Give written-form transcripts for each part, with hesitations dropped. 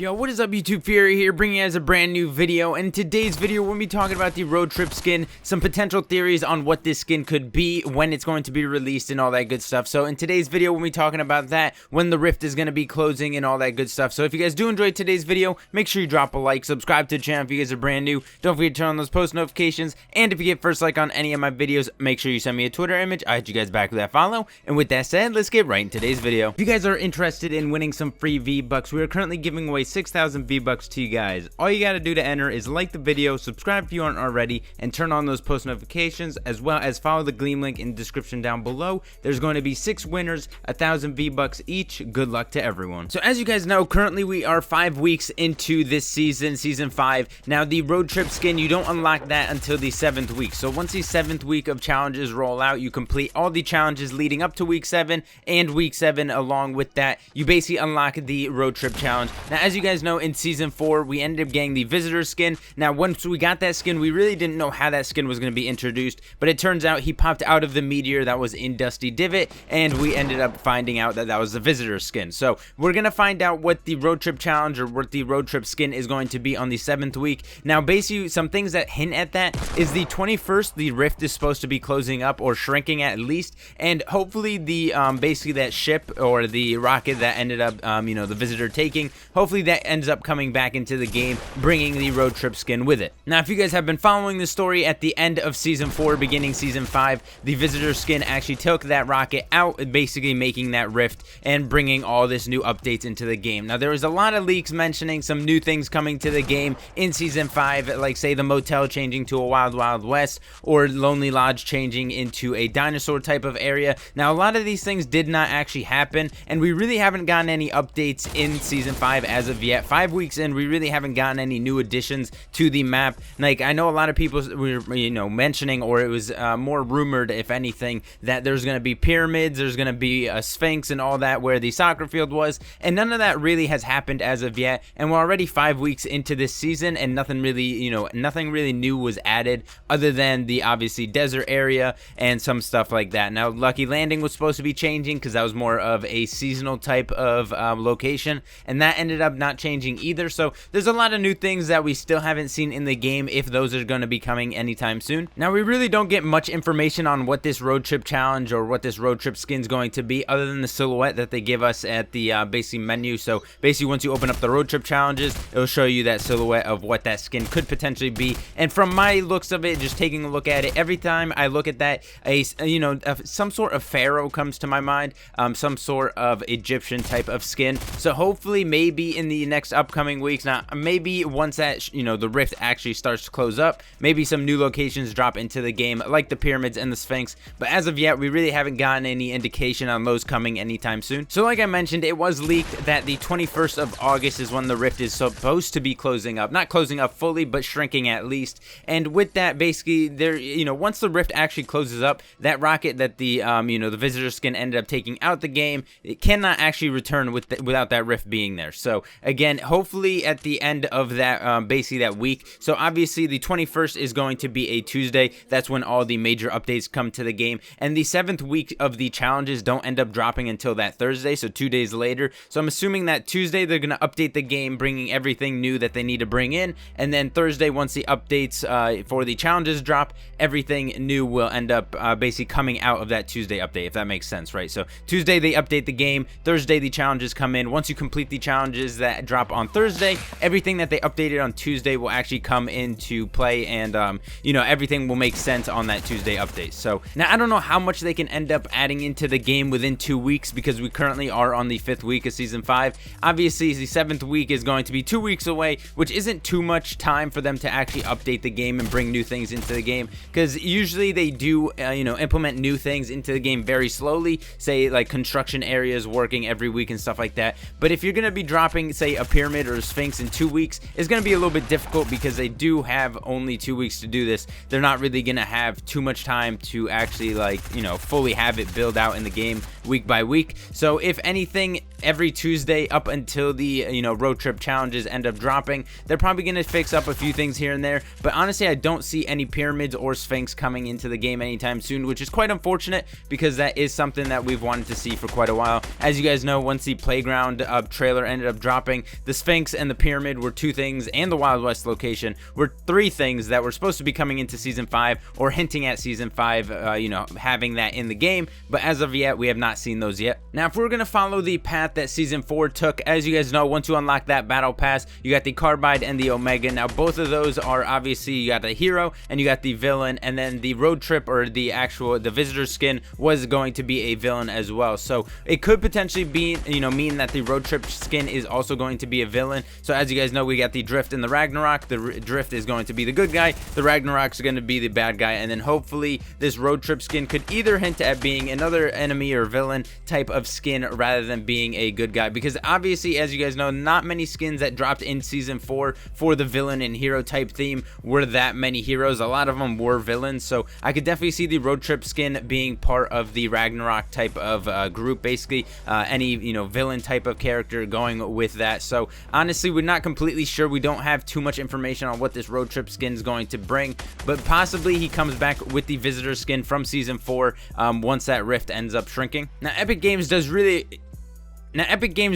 Yo, what is up YouTube? Fury here, bringing you guys a brand new video. In today's video, we'll be talking about the road trip skin, some potential theories on what this skin could be, when it's going to be released, and all that good stuff. So in today's video, we'll be talking about that, when the rift is going to be closing, and all that good stuff. So if you guys do enjoy today's video, make sure you drop a like, subscribe to the channel if you guys are brand new. Don't forget to turn on those post notifications, and if you get first like on any of my videos, make sure you send me a Twitter image. I hit you guys back with that follow. And with that said, let's get right in today's video. If you guys are interested in winning some free V-Bucks, we are currently giving away 6,000 V-Bucks to you guys. All you gotta do to enter is like the video, subscribe if you aren't already, and turn on those post notifications, as well as follow the Gleam link in the description down below. There's going to be 6 winners, 1,000 V-Bucks each. Good luck to everyone. So as you guys know, currently we are 5 weeks into this season, season 5. Now the road trip skin, you don't unlock that until the 7th week. So once the 7th week of challenges roll out, you complete all the challenges leading up to week 7, and week 7 along with that, you basically unlock the road trip challenge. Now as you guys know, in season 4 we ended up getting the visitor skin. Now once we got that skin, we really didn't know how that skin was going to be introduced, but it turns out he popped out of the meteor that was in Dusty Divot, and we ended up finding out that that was the visitor skin. So we're going to find out what the road trip challenge or what the road trip skin is going to be on the 7th week. Now basically some things that hint at that is the 21st, the rift is supposed to be closing up or shrinking at least, and hopefully the basically that ship or the rocket that ended up the visitor taking, hopefully that ends up coming back into the game, bringing the road trip skin with it. Now if you guys have been following the story, at the end of season 4 beginning season 5, the visitor skin actually took that rocket out, basically making that rift and bringing all this new updates into the game. Now there was a lot of leaks mentioning some new things coming to the game in season 5, like say the motel changing to a Wild Wild West, or Lonely Lodge changing into a dinosaur type of area. Now a lot of these things did not actually happen, and we really haven't gotten any updates in season 5 as of yet. 5 weeks in, we really haven't gotten any new additions to the map. Like I know a lot of people were mentioning, or it was more rumored if anything, that there's going to be pyramids, there's going to be a sphinx and all that where the soccer field was, and none of that really has happened as of yet. And we're already 5 weeks into this season, and nothing really nothing really new was added other than the obviously desert area and some stuff like that. Now Lucky Landing was supposed to be changing because that was more of a seasonal type of location, and that ended up not changing either. So there's a lot of new things that we still haven't seen in the game, if those are going to be coming anytime soon. Now we really don't get much information on what this road trip challenge or what this road trip skin is going to be, other than the silhouette that they give us at the basic menu. So basically once you open up the road trip challenges, it'll show you that silhouette of what that skin could potentially be. And from my looks of it, just taking a look at it, every time I look at that, some sort of pharaoh comes to my mind, some sort of Egyptian type of skin. So hopefully maybe in the next upcoming weeks, now maybe once that the rift actually starts to close up, maybe some new locations drop into the game like the pyramids and the sphinx, but as of yet we really haven't gotten any indication on those coming anytime soon. So like I mentioned, it was leaked that the 21st of August is when the rift is supposed to be closing up, not closing up fully but shrinking at least. And with that, basically there once the rift actually closes up, that rocket that the the visitor skin ended up taking out the game, it cannot actually return without that rift being there. So again, hopefully at the end of that basically that week, so obviously the 21st is going to be a Tuesday, that's when all the major updates come to the game, and the 7th week of the challenges don't end up dropping until that Thursday, so 2 days later. So I'm assuming that Tuesday they're going to update the game, bringing everything new that they need to bring in, and then Thursday, once the updates for the challenges drop, everything new will end up basically coming out of that Tuesday update, if that makes sense, right? So Tuesday they update the game, Thursday the challenges come in. Once you complete the challenges that drop on Thursday, everything that they updated on Tuesday will actually come into play, and everything will make sense on that Tuesday update. So now I don't know how much they can end up adding into the game within 2 weeks, because we currently are on the 5th week of season 5. Obviously the 7th week is going to be 2 weeks away, which isn't too much time for them to actually update the game and bring new things into the game, because usually they do implement new things into the game very slowly, say like construction areas working every week and stuff like that. But if you're going to be dropping say a pyramid or a sphinx in 2 weeks, it's going to be a little bit difficult, because they do have only 2 weeks to do this. They're not really going to have too much time to actually fully have it build out in the game week by week. So if anything, every Tuesday up until the road trip challenges end up dropping. They're probably going to fix up a few things here and there, but honestly I don't see any pyramids or sphinx coming into the game anytime soon, which is quite unfortunate because that is something that we've wanted to see for quite a while. As you guys know, once the playground trailer ended up dropping, the sphinx and the pyramid were two things, and the Wild West location were three things that were supposed to be coming into season 5 or hinting at season 5 having that in the game, but as of yet we have not seen those yet. Now if we're going to follow the path that season 4 took, as you guys know, once you unlock that battle pass, you got the Carbide and the Omega. Now both of those are obviously, you got the hero and you got the villain, and then the road trip or the visitor skin was going to be a villain as well. So it could potentially be mean that the road trip skin is also going to be a villain. So as you guys know, we got the Drift and the Ragnarok. The Drift is going to be the good guy, the Ragnarok's going to be the bad guy, and then hopefully this road trip skin could either hint at being another enemy or villain type of skin rather than being a good guy, because obviously as you guys know, not many skins that dropped in season 4 for the villain and hero type theme were that many heroes. A lot of them were villains, so I could definitely see the road trip skin being part of the Ragnarok type of group, basically any villain type of character going with that. So honestly we're not completely sure. We don't have too much information on what this road trip skin is going to bring, but possibly he comes back with the visitor skin from season 4 once that rift ends up shrinking. Now Epic Games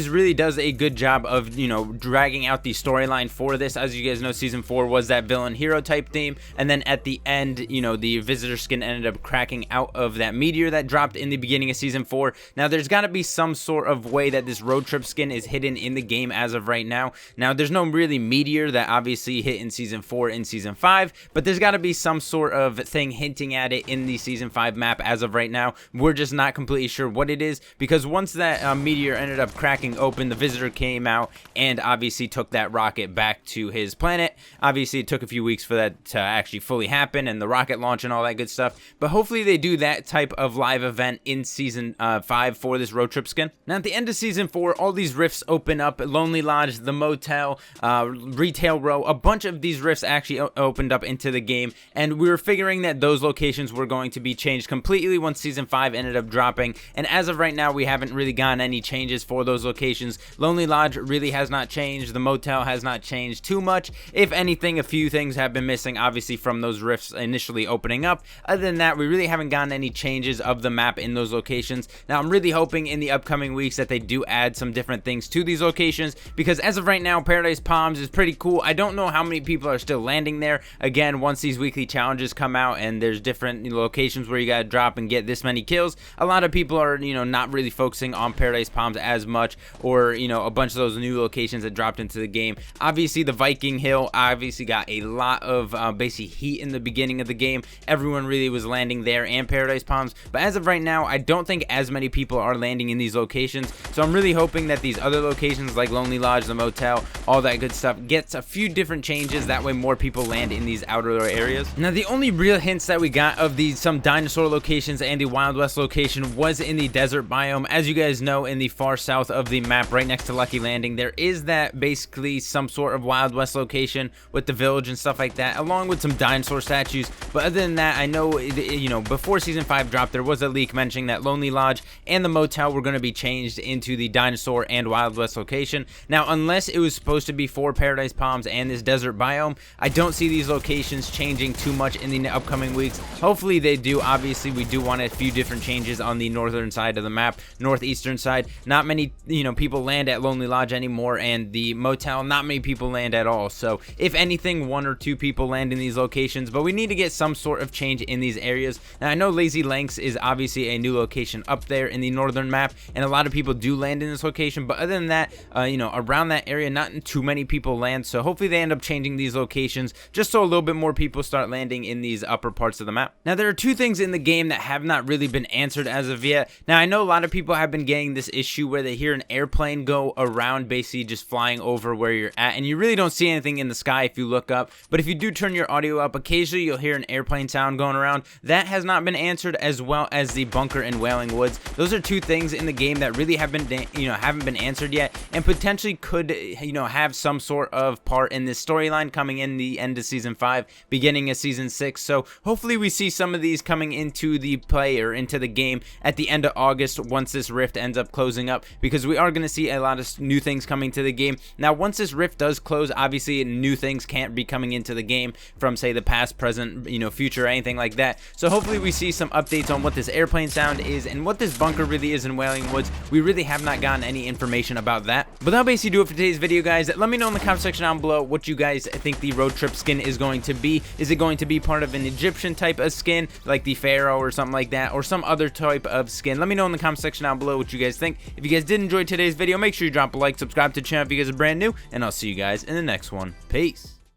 really does a good job of, dragging out the storyline for this. As you guys know, season 4 was that villain hero type theme, and then at the end, the visitor skin ended up cracking out of that meteor that dropped in the beginning of season 4. Now there's got to be some sort of way that this road trip skin is hidden in the game as of right now. Now there's no really meteor that obviously hit in season 4 in season 5, but there's got to be some sort of thing hinting at it in the season 5 map as of right now. We're just not completely sure what it is, because once that meteor ended up cracking open, the visitor came out and obviously took that rocket back to his planet. Obviously it took a few weeks for that to actually fully happen, and the rocket launch and all that good stuff, but hopefully they do that type of live event in season 5 for this road trip skin. Now at the end of season 4, all these rifts open up: Lonely Lodge, the motel, retail row. A bunch of these rifts actually opened up into the game, and we were figuring that those locations were going to be changed completely once season 5 ended up dropping, and as of right now we haven't really gotten any changes for those locations. Lonely Lodge really has not changed. The motel has not changed too much. If anything, a few things have been missing obviously from those rifts initially opening up. Other than that, we really haven't gotten any changes of the map in those locations. Now I'm really hoping in the upcoming weeks that they do add some different things to these locations, because as of right now Paradise Palms is pretty cool. I don't know how many people are still landing there. Again, once these weekly challenges come out and there's different locations where you gotta drop and get this many kills, a lot of people are not really focusing on Paradise Palms as much, or a bunch of those new locations that dropped into the game. Obviously the Viking Hill obviously got a lot of basically heat in the beginning of the game. Everyone really was landing there and Paradise Palms, but as of right now I don't think as many people are landing in these locations. So I'm really hoping that these other locations like Lonely Lodge, the motel, all that good stuff gets a few different changes. That way more people land in these outer areas. Now the only real hints that we got of some dinosaur locations and the Wild West location was in the desert biome. As you guys know, in the far south of the map right next to Lucky Landing, there is that basically some sort of Wild West location with the village and stuff like that, along with some dinosaur statues. But other than that, I know before season 5 dropped there was a leak mentioning that Lonely Lodge and the motel were going to be changed into the dinosaur and Wild West location. Now unless it was supposed to be for Paradise Palms and this desert biome, I don't see these locations changing too much in the upcoming weeks. Hopefully they do. Obviously we do want a few different changes on the northern side of the map, northeastern side. Not many people land at Lonely Lodge anymore, and the motel, not many people land at all. So if anything, 1 or 2 people land in these locations, but we need to get some sort of change in these areas. Now I know Lazy Lanks is obviously a new location up there in the northern map, and a lot of people do land in this location, but other than that, around that area not too many people land. So hopefully they end up changing these locations just so a little bit more people start landing in these upper parts of the map. Now there are 2 things in the game that have not really been answered as of yet. Now I know a lot of people have been getting this issue where they hear an airplane go around, basically just flying over where you're at, and you really don't see anything in the sky if you look up, but if you do turn your audio up, occasionally you'll hear an airplane sound going around. That has not been answered, as well as the bunker in Wailing Woods. Those are 2 things in the game that really have been haven't been answered yet, and potentially could have some sort of part in this storyline coming in the end of season 5, beginning of season 6. So hopefully we see some of these coming into the play or into the game at the end of August once this rift ends up closing up. up, because we are going to see a lot of new things coming to the game. Now, once this rift does close, obviously new things can't be coming into the game from, say, the past, present, you know, future, or anything like that. So hopefully we see some updates on what this airplane sound is and what this bunker really is in Wailing Woods. We really have not gotten any information about that. But that'll basically do it for today's video, guys. Let me know in the comment section down below what you guys think the road trip skin is going to be. Is it going to be part of an Egyptian type of skin, like the Pharaoh or something like that, or some other type of skin? Let me know in the comment section down below what you guys think. If you guys did enjoy today's video, make sure you drop a like, subscribe to the channel if you guys are brand new, and I'll see you guys in the next one. Peace.